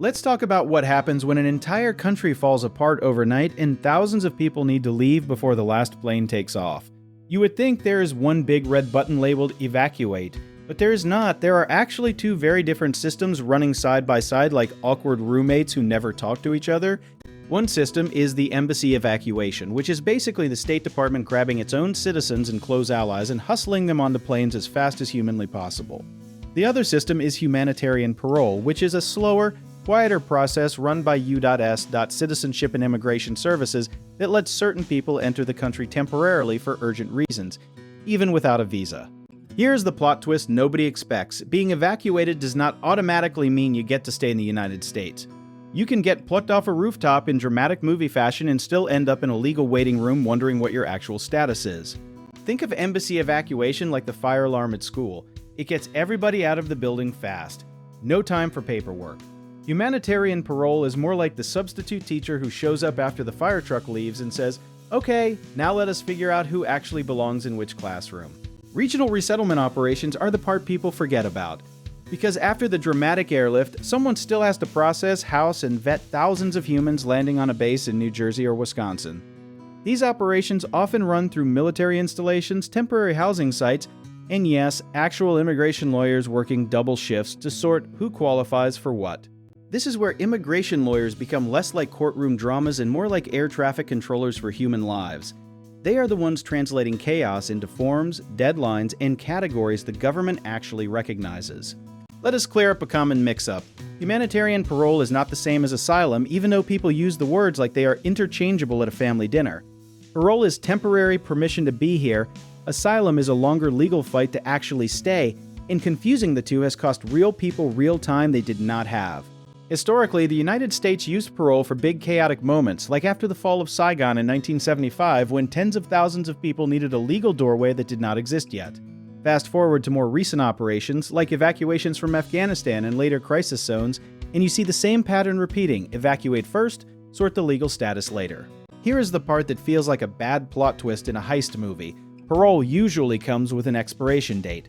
Let's talk about what happens when an entire country falls apart overnight and thousands of people need to leave before the last plane takes off. You would think there is one big red button labeled evacuate, but there is not. There are actually two very different systems running side by side like awkward roommates who never talk to each other. One system is the embassy evacuation, which is basically the State Department grabbing its own citizens and close allies and hustling them onto planes as fast as humanly possible. The other system is humanitarian parole, which is a slower, quieter process run by U.S. Citizenship and Immigration Services that lets certain people enter the country temporarily for urgent reasons, even without a visa. Here's the plot twist nobody expects. Being evacuated does not automatically mean you get to stay in the United States. You can get plucked off a rooftop in dramatic movie fashion and still end up in a legal waiting room wondering what your actual status is. Think of embassy evacuation like the fire alarm at school. It gets everybody out of the building fast. No time for paperwork. Humanitarian parole is more like the substitute teacher who shows up after the fire truck leaves and says, "Okay, now let us figure out who actually belongs in which classroom." Regional resettlement operations are the part people forget about. Because after the dramatic airlift, someone still has to process, house, and vet thousands of humans landing on a base in New Jersey or Wisconsin. These operations often run through military installations, temporary housing sites, and yes, actual immigration lawyers working double shifts to sort who qualifies for what. This is where immigration lawyers become less like courtroom dramas and more like air traffic controllers for human lives. They are the ones translating chaos into forms, deadlines, and categories the government actually recognizes. Let us clear up a common mix-up. Humanitarian parole is not the same as asylum, even though people use the words like they are interchangeable at a family dinner. Parole is temporary permission to be here. Asylum is a longer legal fight to actually stay, and confusing the two has cost real people real time they did not have. Historically, the United States used parole for big chaotic moments, like after the fall of Saigon in 1975 when tens of thousands of people needed a legal doorway that did not exist yet. Fast forward to more recent operations, like evacuations from Afghanistan and later crisis zones, and you see the same pattern repeating: evacuate first, sort the legal status later. Here is the part that feels like a bad plot twist in a heist movie. Parole usually comes with an expiration date.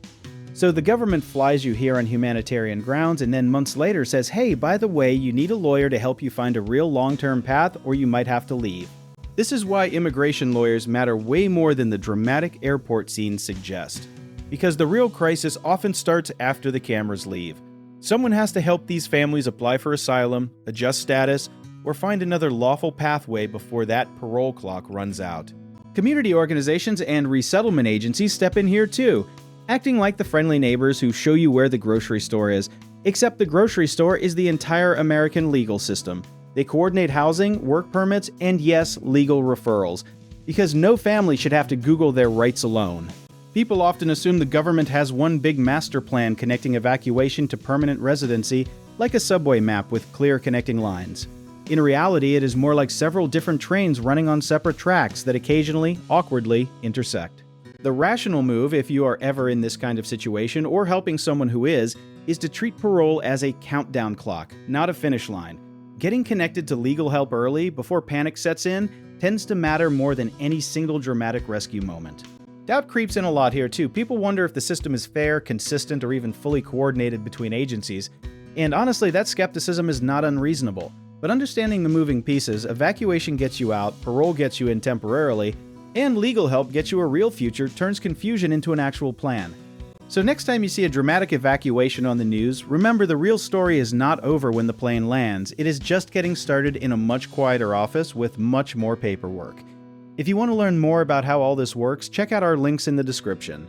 So the government flies you here on humanitarian grounds and then months later says, "Hey, by the way, you need a lawyer to help you find a real long-term path or you might have to leave." This is why immigration lawyers matter way more than the dramatic airport scenes suggest. Because the real crisis often starts after the cameras leave. Someone has to help these families apply for asylum, adjust status, or find another lawful pathway before that parole clock runs out. Community organizations and resettlement agencies step in here too, acting like the friendly neighbors who show you where the grocery store is, except the grocery store is the entire American legal system. They coordinate housing, work permits, and yes, legal referrals, because no family should have to Google their rights alone. People often assume the government has one big master plan connecting evacuation to permanent residency, like a subway map with clear connecting lines. In reality, it is more like several different trains running on separate tracks that occasionally, awkwardly, intersect. The rational move, if you are ever in this kind of situation or helping someone who is to treat parole as a countdown clock, not a finish line. Getting connected to legal help early, before panic sets in, tends to matter more than any single dramatic rescue moment. Doubt creeps in a lot here too. People wonder if the system is fair, consistent, or even fully coordinated between agencies. And honestly, that skepticism is not unreasonable. But understanding the moving pieces, evacuation gets you out, parole gets you in temporarily, and legal help gets you a real future turns confusion into an actual plan. So next time you see a dramatic evacuation on the news, remember the real story is not over when the plane lands. It is just getting started in a much quieter office with much more paperwork. If you want to learn more about how all this works, check out our links in the description.